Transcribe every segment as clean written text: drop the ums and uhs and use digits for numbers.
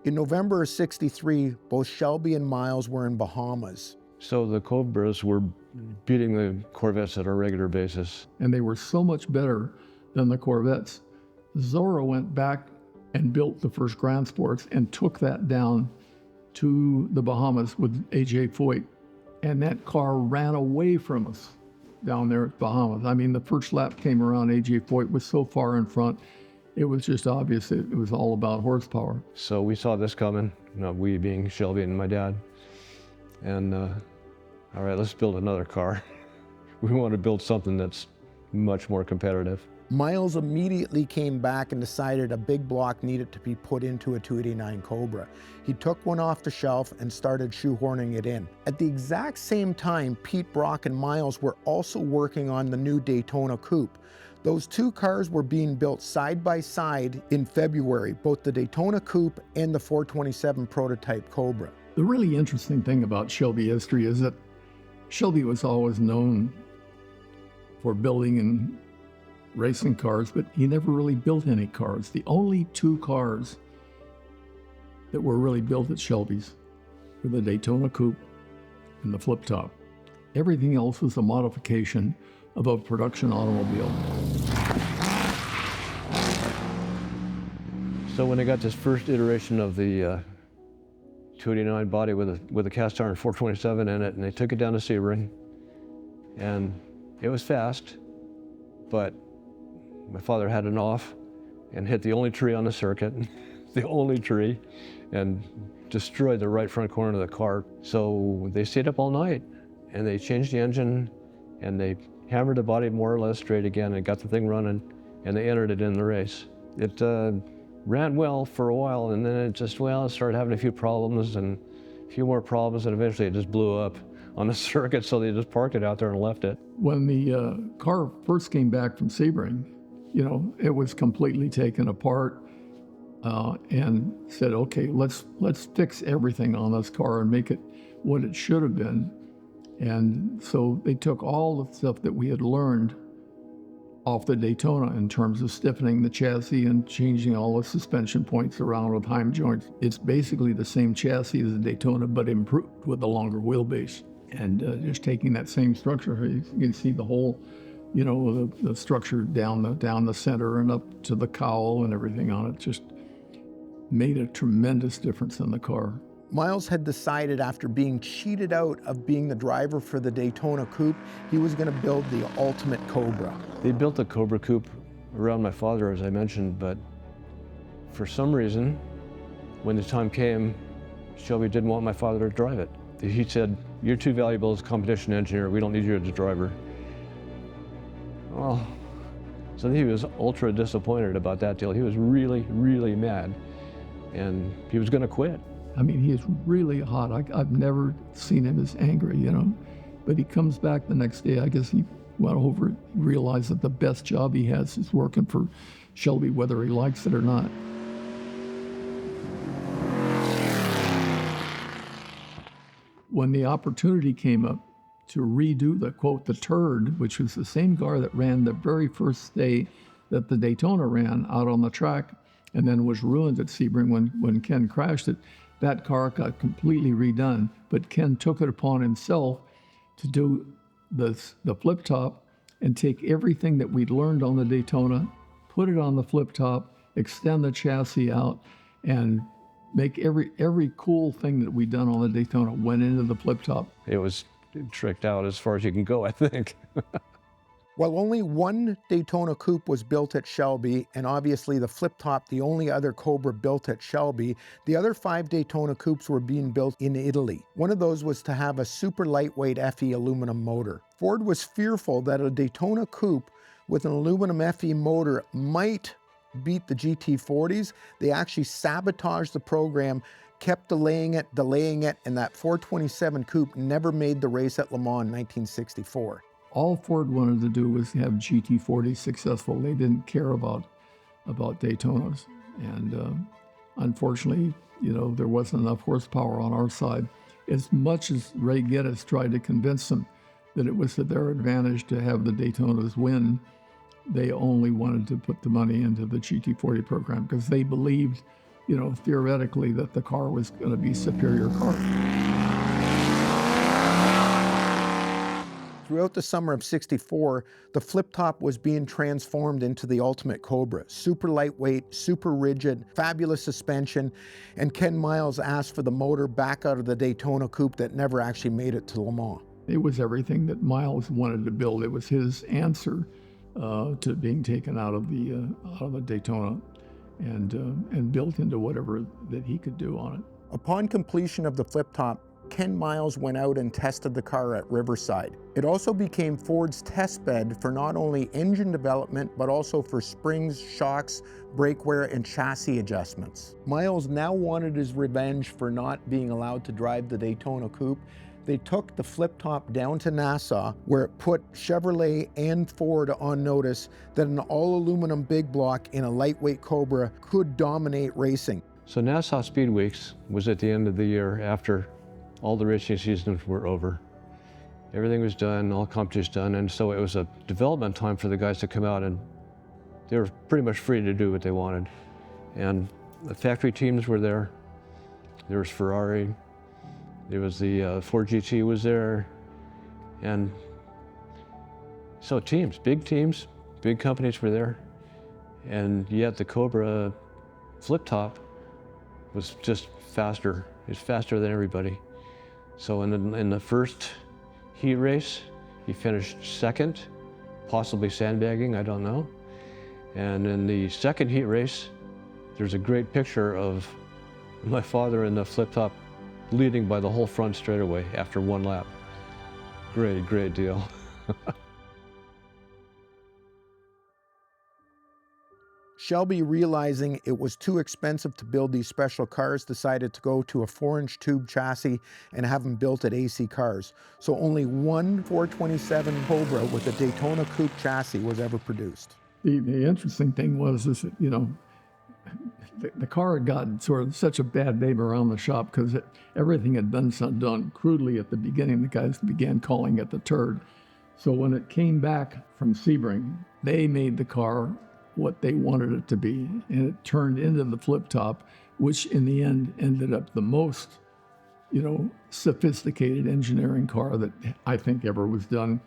In November of '63, both Shelby and Miles were in Bahamas. So the Cobras were beating the Corvettes at a regular basis. And they were so much better than the Corvettes. Zorro went back and built the first Grand Sports and took that down to the Bahamas with A.J. Foyt. And that car ran away from us down there at Bahamas. I mean, the first lap came around, A.J. Foyt was so far in front, it was just obvious that it was all about horsepower. So we saw this coming, we being Shelby and my dad. And all right, let's build another car. We want to build something that's much more competitive. Miles immediately came back and decided a big block needed to be put into a 289 Cobra. He took one off the shelf and started shoehorning it in. At the exact same time, Pete Brock and Miles were also working on the new Daytona Coupe. Those two cars were being built side by side in February, both the Daytona Coupe and the 427 prototype Cobra. The really interesting thing about Shelby history is that Shelby was always known for building and racing cars, but he never really built any cars. The only two cars that were really built at Shelby's were the Daytona Coupe and the Flip Top. Everything else was a modification of a production automobile. So when they got this first iteration of the 289 body with a cast iron 427 in it, and they took it down to Sebring, and it was fast, but my father had an off and hit the only tree on the circuit, the only tree, and destroyed the right front corner of the car. So they stayed up all night, and they changed the engine, and they hammered the body more or less straight again and got the thing running, and they entered it in the race. It ran well for a while, and then it started having a few problems and a few more problems, and eventually it just blew up on the circuit, so they just parked it out there and left it. When the car first came back from Sebring, it was completely taken apart and said, okay, let's fix everything on this car and make it what it should have been. And so they took all the stuff that we had learned off the Daytona in terms of stiffening the chassis and changing all the suspension points around with heim joints. It's basically the same chassis as the Daytona, but improved with a longer wheelbase. And just taking that same structure, you can see the whole, the structure down the center and up to the cowl and everything on it just made a tremendous difference in the car. Miles had decided, after being cheated out of being the driver for the Daytona Coupe, he was going to build the ultimate Cobra. They built the Cobra Coupe around my father, as I mentioned, but for some reason, when the time came, Shelby didn't want my father to drive it. He said, "You're too valuable as a competition engineer. We don't need you as a driver." Well, so he was ultra disappointed about that deal. He was really, really mad, and he was going to quit. I mean, he is really hot. I've never seen him as angry, But he comes back the next day. I guess he went over it, realized that the best job he has is working for Shelby, whether he likes it or not. When the opportunity came up to redo the Turd, which was the same car that ran the very first day that the Daytona ran out on the track and then was ruined at Sebring when Ken crashed it, that car got completely redone. But Ken took it upon himself to do the flip top and take everything that we'd learned on the Daytona, put it on the flip top, extend the chassis out, and make every cool thing that we'd done on the Daytona went into the flip top. It was tricked out as far as you can go, I think. While only one Daytona Coupe was built at Shelby, and obviously the Flip Top the only other Cobra built at Shelby, the other 5 Daytona Coupes were being built in Italy. One of those was to have a super lightweight FE aluminum motor. Ford was fearful that a Daytona Coupe with an aluminum FE motor might beat the GT40s. They actually sabotaged the program, kept delaying it, and that 427 Coupe never made the race at Le Mans in 1964. All Ford wanted to do was have GT40s successful. They didn't care about Daytonas. And unfortunately, there wasn't enough horsepower on our side. As much as Ray Geddes tried to convince them that it was to their advantage to have the Daytonas win, they only wanted to put the money into the GT40 program because they believed you know, theoretically that the car was going to be a superior car. Throughout the summer of '64, the flip top was being transformed into the ultimate Cobra. Super lightweight, super rigid, fabulous suspension, and Ken Miles asked for the motor back out of the Daytona Coupe that never actually made it to Le Mans. It was everything that Miles wanted to build. It was his answer to being taken out of the Daytona and built into whatever that he could do on it. Upon completion of the flip top, Ken Miles went out and tested the car at Riverside. It also became Ford's test bed for not only engine development, but also for springs, shocks, brake wear, and chassis adjustments. Miles now wanted his revenge for not being allowed to drive the Daytona Coupe. They took the flip top down to Nassau, where it put Chevrolet and Ford on notice that an all-aluminum big block in a lightweight Cobra could dominate racing. So Nassau Speed Weeks was at the end of the year after all the racing seasons were over. Everything was done, all competitions done, and so it was a development time for the guys to come out, and they were pretty much free to do what they wanted. And the factory teams were there. There was Ferrari, there was the Ford GT was there, and so teams, big companies were there, and yet the Cobra flip top was just faster. It's faster than everybody. So in the first heat race, he finished second, possibly sandbagging, I don't know. And in the second heat race, there's a great picture of my father in the flip top leading by the whole front straightaway after one lap. Great deal. Shelby, realizing it was too expensive to build these special cars, decided to go to a 4-inch tube chassis and have them built at AC Cars. So only one 427 Cobra with a Daytona Coupe chassis was ever produced. The interesting thing was that, you know, the car had gotten sort of such a bad name around the shop because everything had been done crudely at the beginning. The guys began calling it the turd. So when it came back from Sebring, they made the car what they wanted it to be, and it turned into the flip top, which in the end ended up the most, you know, sophisticated engineering car that I think ever was done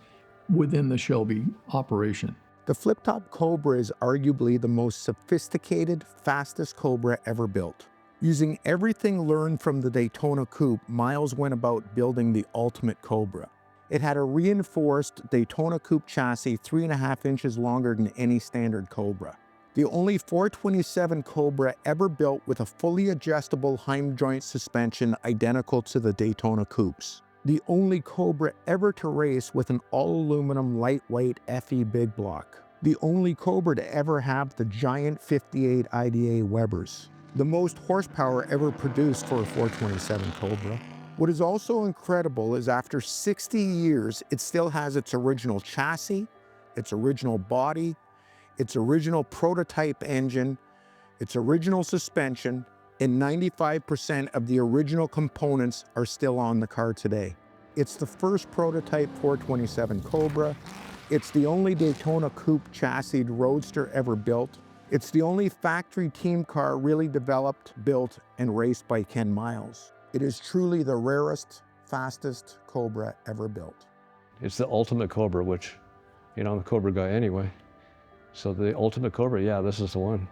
within the Shelby operation. The flip top Cobra is arguably the most sophisticated, fastest Cobra ever built. Using everything learned from the Daytona Coupe, Miles went about building the ultimate Cobra. It had a reinforced Daytona Coupe chassis 3.5 inches longer than any standard Cobra. The only 427 Cobra ever built with a fully adjustable Heim joint suspension identical to the Daytona Coupes. The only Cobra ever to race with an all-aluminum lightweight FE big block. The only Cobra to ever have the giant 58 IDA Webers. The most horsepower ever produced for a 427 Cobra. What is also incredible is after 60 years, it still has its original chassis, its original body, its original prototype engine, its original suspension, and 95% of the original components are still on the car today. It's the first prototype 427 Cobra. It's the only Daytona Coupe chassis roadster ever built. It's the only factory team car really developed, built, and raced by Ken Miles. It is truly the rarest, fastest Cobra ever built. It's the ultimate Cobra, which, you know, I'm a Cobra guy anyway. So the ultimate Cobra, yeah, this is the one.